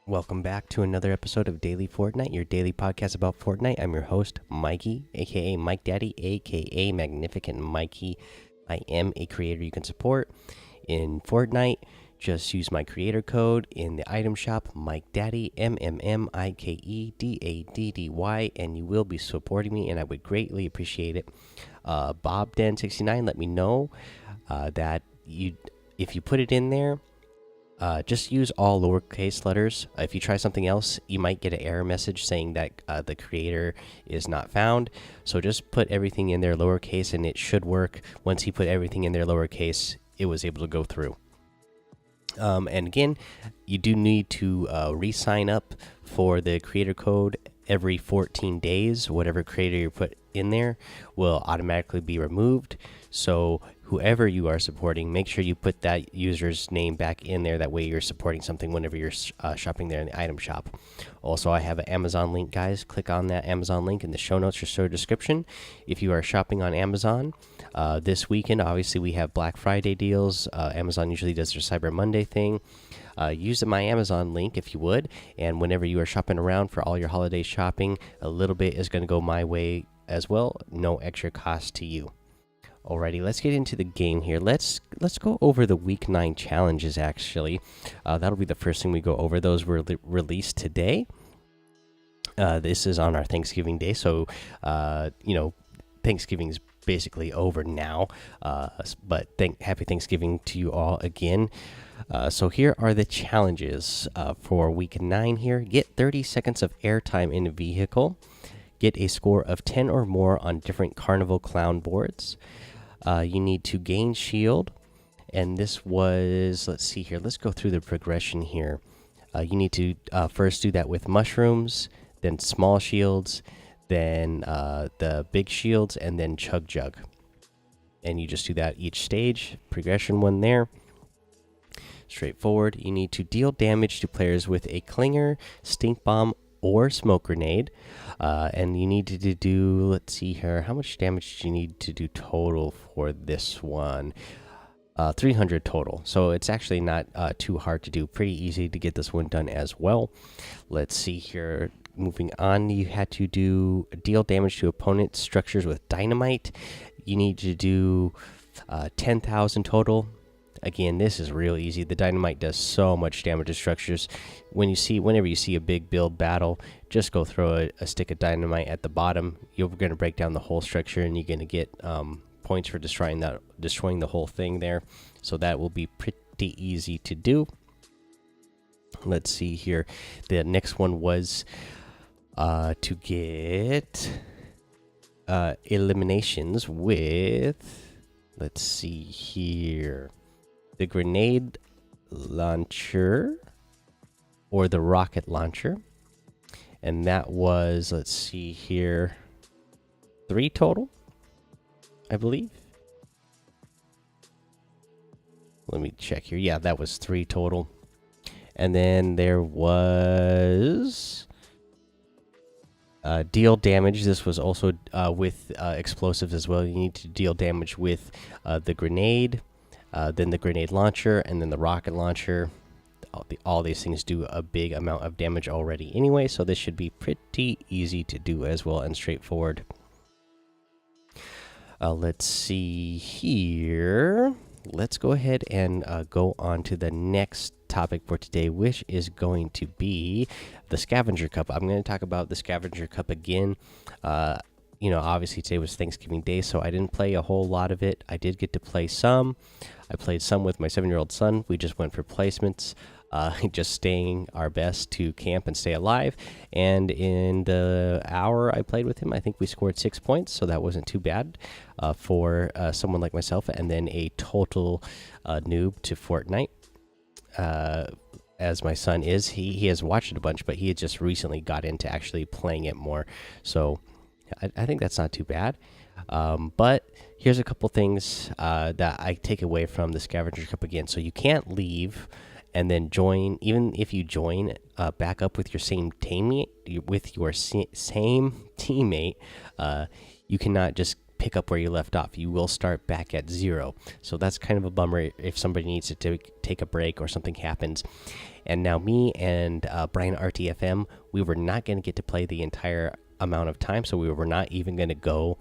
Welcome back to another episode of Daily Fortnite, your daily podcast about Fortnite. I'm your host, Mikey, aka MikeDaddy, aka Magnificent Mikey. I am a creator you can support in Fortnite. Just use my creator code in the item shop, MikeDaddy, MMMikeDaddy, and you will be supporting me, and I would greatly appreciate it. BobDan69 let me know that if you put it in there. Just use all lowercase letters. If you try something else, you might get an error message saying that the creator is not found. So just put everything in there lowercase, and it should work. Once he put everything in there lowercase, it was able to go through. And again, you do need to re-sign up for the creator code every 14 days. Whatever creator you put in there will automatically be removed. So whoever you are supporting, make sure you put that user's name back in there. That way you're supporting something whenever you're shopping there in the item shop. Also, I have an Amazon link, guys. Click on that Amazon link in the show notes or show description if you are shopping on Amazon. This weekend, obviously, we have Black Friday deals. Amazon usually does their Cyber Monday thing. Use my Amazon link if you would. And whenever you are shopping around for all your holiday shopping, a little bit is going to go my way as well. No extra cost to you. Alrighty, let's get into the game here. Let's go over the week 9 challenges. Actually, that'll be the first thing we go over. Those were released today. This is on our Thanksgiving Day, so Thanksgiving's basically over now. But happy Thanksgiving to you all again. So here are the challenges for week 9 here. Get 30 seconds of airtime in a vehicle. Get a score of 10 or more on different carnival clown boards. You need to gain shield. And this was, let's see here. Let's go through the progression here. You need to first do that with mushrooms, then small shields, then the big shields, and then chug jug. And you just do that each stage. Progression one there. Straightforward. You need to deal damage to players with a clinger, stink bomb, or smoke grenade. And you need to do, let's see here, how much damage do you need to do total for this one? 300 total. So it's actually not too hard to do. Pretty easy to get this one done as well. Let's see here. Moving on, you had to deal damage to opponent structures with dynamite. You need to do 10,000 total. Again, this is real easy. The dynamite does so much damage to structures. Whenever you see a big build battle, just go throw a stick of dynamite at the bottom. You're going to break down the whole structure, and you're going to get points for destroying the whole thing there. So that will be pretty easy to do. Let's see here. The next one was to get eliminations with. Let's see here. The grenade launcher or the rocket launcher, and that was, let's see here, 3 total, I believe. Let me check here. Yeah, that was 3 total. And then there was deal damage. This was also with explosives as well. You need to deal damage with the grenade, then the grenade launcher, and then the rocket launcher. All these things do a big amount of damage already anyway, so this should be pretty easy to do as well and straightforward. Let's see here. Let's go ahead and go on to the next topic for today, which is going to be the scavenger cup. I'm going to talk about the scavenger cup again. Obviously today was Thanksgiving Day, so I didn't play a whole lot of it. I did get to play some. I played some with my 7-year-old son. We just went for placements, just staying our best to camp and stay alive. And in the hour I played with him, I think we scored 6 points, so that wasn't too bad for someone like myself. And then a total noob to Fortnite. As my son is, he has watched it a bunch, but he had just recently got into actually playing it more. So I think that's not too bad. But here's a couple things that I take away from the scavenger cup again. So you can't leave and then join. Even if you join back up with your same teammate, you cannot just pick up where you left off. You will start back at 0. So that's kind of a bummer if somebody needs to take a break or something happens. And now me and Brian RTFM, we were not going to get to play the entire amount of time, so we were not even going to go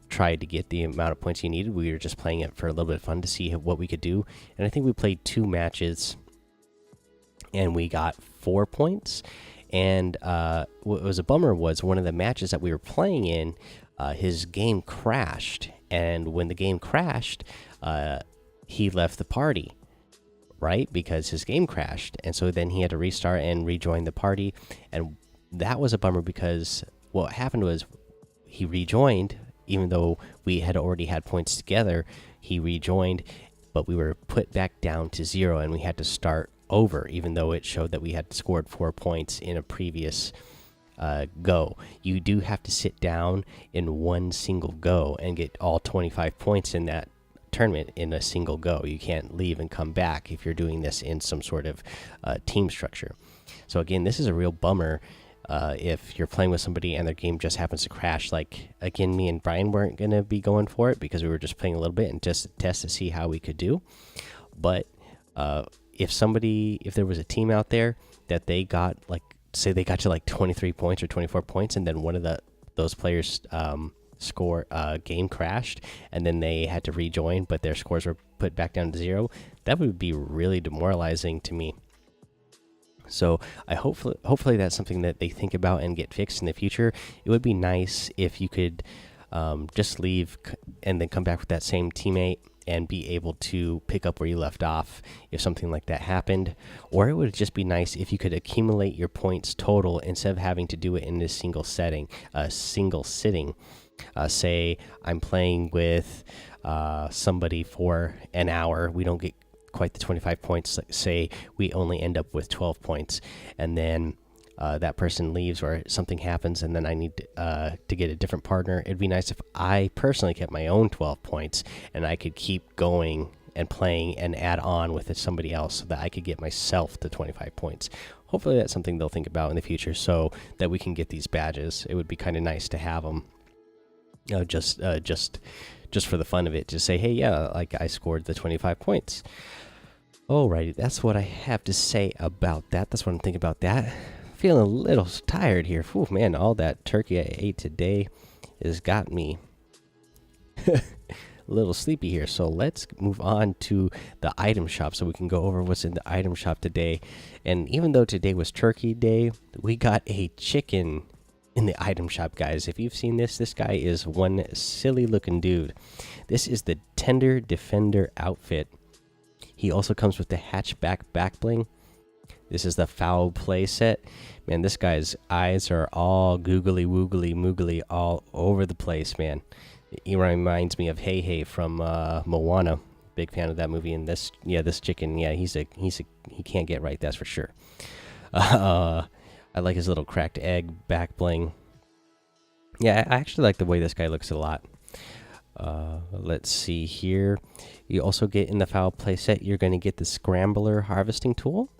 try to get the amount of points you needed. We were just playing it for a little bit of fun to see what we could do. And I think we played 2 matches and we got 4 points. And what was a bummer was one of the matches that we were playing in, his game crashed. And when the game crashed, he left the party, right? Because his game crashed. And so then he had to restart and rejoin the party. And that was a bummer because what happened was he rejoined, even though we had already had points together. He rejoined, but we were put back down to 0 and we had to start over, even though it showed that we had scored 4 points in a previous go. You do have to sit down in one single go and get all 25 points in that tournament in a single go. You can't leave and come back if you're doing this in some sort of team structure. So again, this is a real bummer if you're playing with somebody and their game just happens to crash. Like, again, me and Brian weren't going to be going for it because we were just playing a little bit and just to test to see how we could do. But if there was a team out there that they got, like, say they got to like 23 points or 24 points, and then one of those players game crashed, and then they had to rejoin, but their scores were put back down to 0, that would be really demoralizing to me. So hopefully that's something that they think about and get fixed in the future. It would be nice if you could just leave and then come back with that same teammate and be able to pick up where you left off if something like that happened. Or it would just be nice if you could accumulate your points total instead of having to do it in a single sitting. Say I'm playing with somebody for an hour, we don't get quite the 25 points. Say we only end up with 12 points, and then that person leaves or something happens, and then I need to get a different partner. It'd be nice if I personally kept my own 12 points and I could keep going and playing and add on with somebody else so that I could get myself to 25 points. Hopefully that's something they'll think about in the future so that we can get these badges. It would be kind of nice to have them just for the fun of it, to say, hey, yeah, like I scored the 25 points. Alrighty, that's what I have to say about that. That's what I'm thinking about that. Feeling a little tired here. Whew, man, all that turkey I ate today has got me a little sleepy here. So let's move on to the item shop so we can go over what's in the item shop today. And even though today was turkey day, we got a chicken in the item shop, guys. If you've seen this guy is one silly looking dude. This is the Tender Defender outfit. He also comes with the hatchback back bling. This is the foul play set. Man, this guy's eyes are all googly woogly moogly all over the place, man. He reminds me of Hey Hey from Moana. Big fan of that movie. And this chicken, yeah, he can't get right, that's for sure. I like his little cracked egg back bling. Yeah, I actually like the way this guy looks a lot. Let's see here. You also get in the foul play set, you're going to get the Scrambler harvesting tool.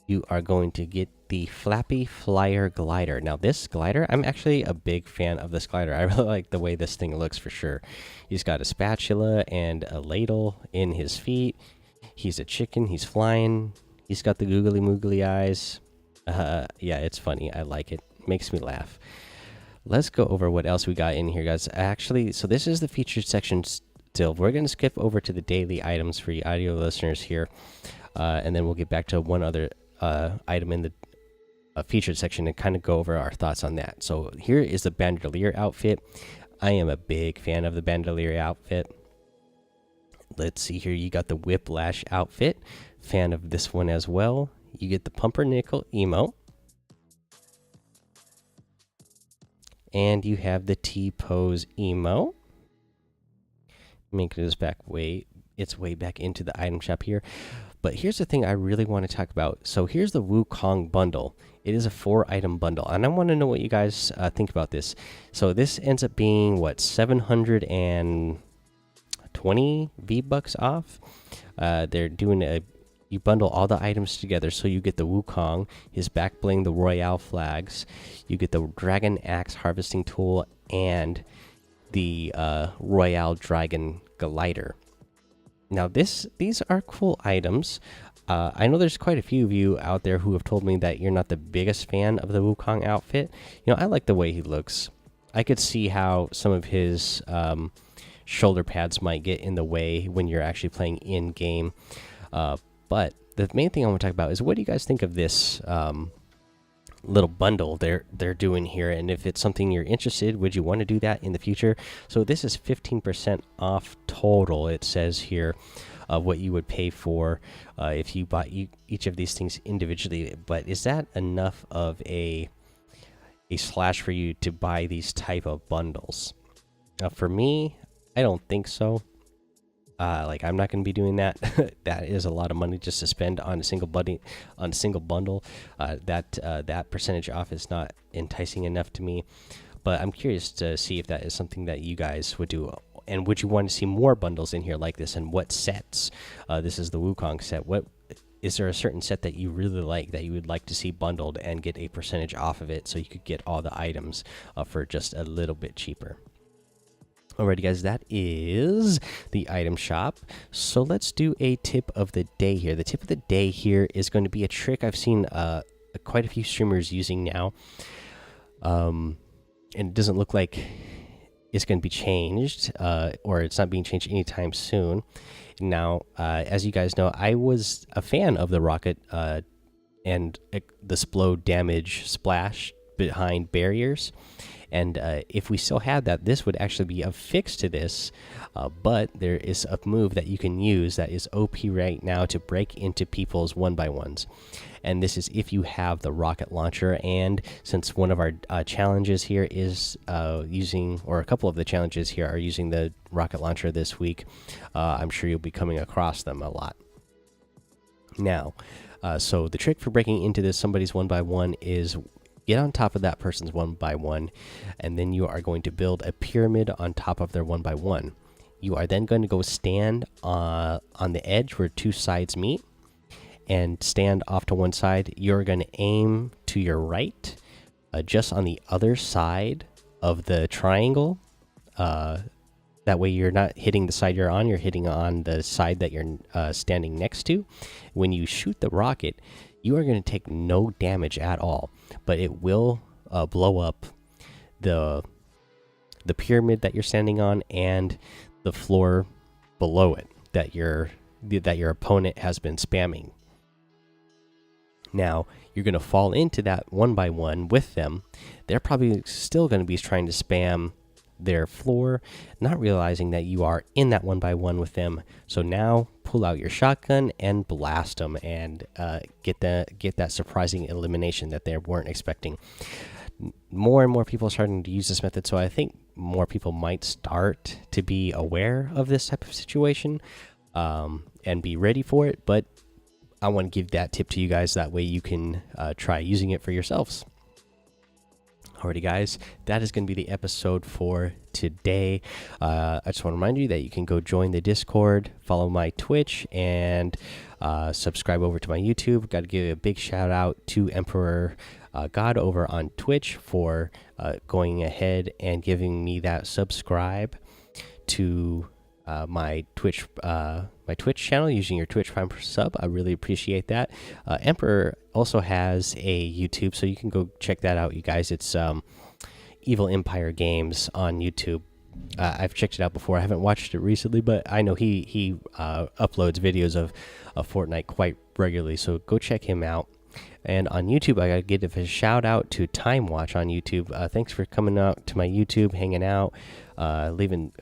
You are going to get the Flappy Flyer glider. Now this glider, I'm actually a big fan of this glider. I really like the way this thing looks for sure. He's got a spatula and a ladle in his feet. He's a chicken. He's flying. He's got the googly moogly eyes. Yeah, it's funny. I like it. Makes me laugh. Let's go over what else we got in here, guys. Actually, so this is the featured section still. We're going to skip over to the daily items for you audio listeners here. And then we'll get back to one other item in the featured section and kind of go over our thoughts on that. So here is the Bandolier outfit. I am a big fan of the Bandolier outfit. Let's see here. You got the Whiplash outfit. Fan of this one as well. You get the Pumpernickel emo. And you have the T-pose emo. Make this its way back into the item shop here. But here's the thing I really want to talk about. So here's the Wukong bundle. It is a 4-item bundle, and I want to know what you guys think about this. So this ends up being what, 720 V-bucks off. They're doing you bundle all the items together, so you get the Wukong, his back bling, the Royale flags. You get the Dragon Axe harvesting tool, and the Royale Dragon Glider. Now these are cool items. I know there's quite a few of you out there who have told me that you're not the biggest fan of the Wukong outfit. I like the way he looks. I could see how some of his shoulder pads might get in the way when you're actually playing in game. But the main thing I want to talk about is, what do you guys think of this little bundle they're doing here? And if it's something you're interested, would you want to do that in the future? So this is 15% off total, it says here, of what you would pay for if you bought each of these things individually. But is that enough of a slash for you to buy these type of bundles? For me, I don't think so. Like, I'm not going to be doing that. That is a lot of money just to spend on a single bundle. That percentage off is not enticing enough to me. But I'm curious to see if that is something that you guys would do. And would you want to see more bundles in here like this? And what sets? This is the Wukong set. What is there a certain set that you really like that you would like to see bundled and get a percentage off of it, so you could get all the items for just a little bit cheaper? Alrighty, guys, that is the item shop. So let's do a tip of the day here. The tip of the day here is going to be a trick I've seen quite a few streamers using now. And it doesn't look like it's going to be changed, or it's not being changed anytime soon. Now, as you guys know, I was a fan of the rocket and the explode damage splash behind barriers. And if we still had that, this would actually be a fix to this. But there is a move that you can use that is OP right now to break into people's 1x1s. And this is if you have the rocket launcher. And since one of our challenges here is using, or a couple of the challenges here are using the rocket launcher this week, I'm sure you'll be coming across them a lot. Now, so the trick for breaking into this somebody's 1x1 is get on top of that person's 1x1, and then you are going to build a pyramid on top of their 1x1. You are then going to go stand on the edge where two sides meet and stand off to one side. You're going to aim to your right, just on the other side of the triangle. That way you're not hitting the side you're on, you're hitting on the side that you're standing next to. When you shoot the rocket, you are going to take no damage at all, but it will blow up the pyramid that you're standing on and the floor below it that your opponent has been spamming. Now you're going to fall into that 1x1 with them. They're probably still going to be trying to spam their floor, not realizing that you are in that 1x1 with them. So now pull out your shotgun and blast them and get that surprising elimination that they weren't expecting. More and more people are starting to use this method, so I think more people might start to be aware of this type of situation and be ready for it. But I want to give that tip to you guys, that way you can try using it for yourselves. Alrighty, guys, that is going to be the episode for today. I just want to remind you that you can go join the Discord, follow my Twitch, and subscribe over to my YouTube. Got to give a big shout out to Emperor God over on Twitch for going ahead and giving me that subscribe to my Twitch channel using your Twitch Prime sub. I really appreciate that. Emperor also has a YouTube, so you can go check that out, you guys. It's Evil Empire Games on YouTube. I've checked it out before. I haven't watched it recently, but I know he uploads videos of Fortnite quite regularly, so go check him out. And on YouTube, I gotta give a shout out to Time Watch on YouTube. Thanks for coming out to my YouTube, hanging out, leaving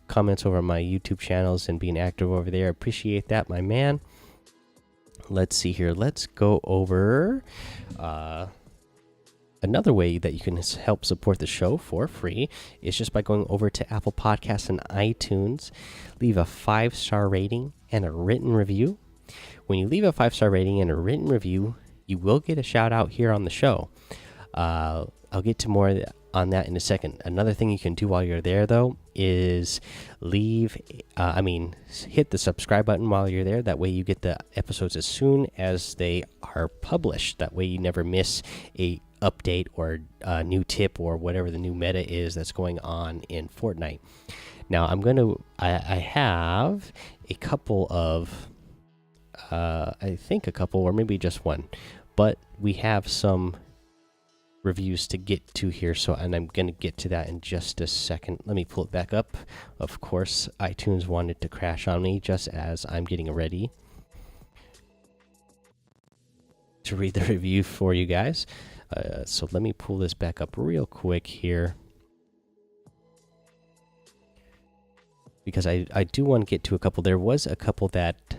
comments over on my YouTube channels and being active over there. Appreciate that, my man. Let's see here. Let's go over another way that you can help support the show for free is just by going over to Apple Podcasts and iTunes. Leave a 5-star rating and a written review. When you leave a 5-star rating and a written review, you will get a shout out here on the show. I'll get to more on that in a second. Another thing you can do while you're there, though, is hit the subscribe button while you're there. That way you get the episodes as soon as they are published. That way you never miss a update or new tip or whatever the new meta is that's going on in Fortnite. Now I have a couple of I think a couple or maybe just one, but we have some reviews to get to here, so and I'm gonna get to that in just a second. Let me pull it back up. Of course, iTunes wanted to crash on me just as I'm getting ready to read the review for you guys. So let me pull this back up real quick here, because I do want to get to a couple. There was a couple that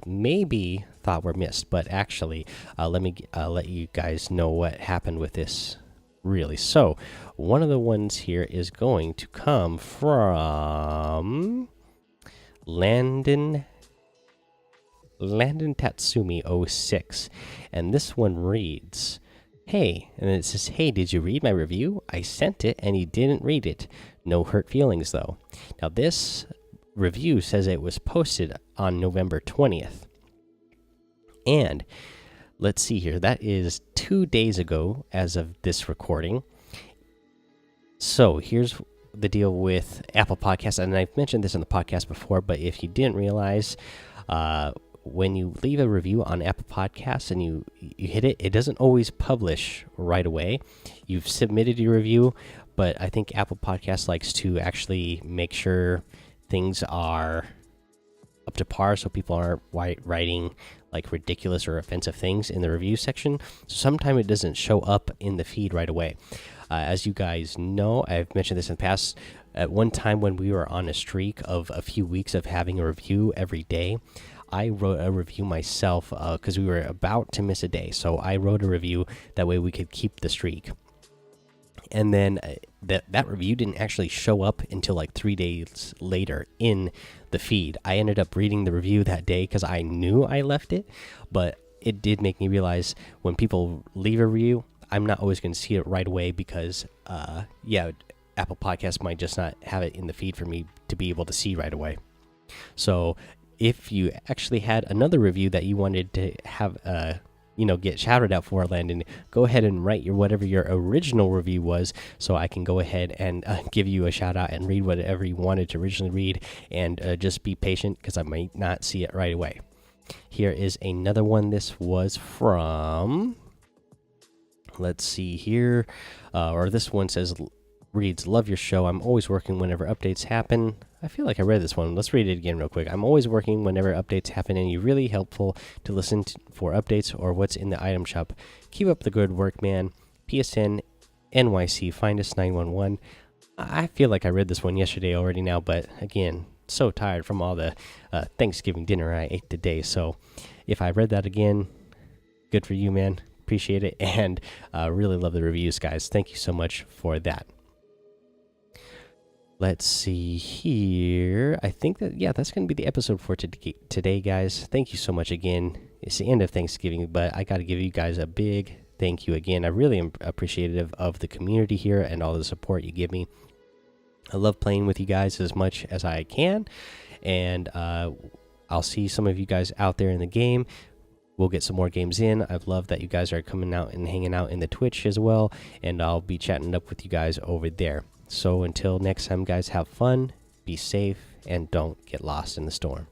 maybe thought were missed, but actually, let me let you guys know what happened with this. Really, so one of the ones here is going to come from Landon Tatsumi 06, and this one reads, "Hey," and it says, "Hey, did you read my review? I sent it and you didn't read it. No hurt feelings though." Now this review says it was posted on November 20th, and let's see here, that is 2 days ago as of this recording. So here's the deal with Apple Podcasts, and I've mentioned this in the podcast before, but if you didn't realize, when you leave a review on Apple Podcasts and you hit it, it doesn't always publish right away. You've submitted your review, but I think Apple Podcasts likes to actually make sure things are up to par, so people aren't writing like ridiculous or offensive things in the review section. So sometimes it doesn't show up in the feed right away. As you guys know, I've mentioned this in the past. At one time when we were on a streak of a few weeks of having a review every day, I wrote a review myself because we were about to miss a day. So I wrote a review, that way we could keep the streak. And then that review didn't actually show up until like 3 days later in the feed. I ended up reading the review that day because I knew I left it, but it did make me realize when people leave a review, I'm not always going to see it right away because, yeah, Apple Podcasts might just not have it in the feed for me to be able to see right away. So if you actually had another review that you wanted to have get shouted out for, Landon, go ahead and write whatever your original review was, so I can go ahead and give you a shout out and read whatever you wanted to originally read, and just be patient because I might not see it right away. Here is another one. This was from, let's see here, or this one reads, "Love your show. I'm always working whenever updates happen." I feel like I read this one. Let's read it again real quick. "I'm always working whenever updates happen, and you're really helpful to listen for updates or what's in the item shop. Keep up the good work, man. PSN NYC, find us 911. I feel like I read this one yesterday already now, but again, so tired from all the Thanksgiving dinner I ate today. So if I read that again, good for you, man. Appreciate it, and really love the reviews, guys. Thank you so much for that. Let's see here. I think that, yeah, that's going to be the episode for today, guys. Thank you so much again. It's the end of Thanksgiving, but I got to give you guys a big thank you again. I really am appreciative of the community here and all the support you give me. I love playing with you guys as much as I can, and I'll see some of you guys out there in the game. We'll get some more games in. I love that you guys are coming out and hanging out in the Twitch as well, and I'll be chatting up with you guys over there. So until next time, guys, have fun, be safe, and don't get lost in the storm.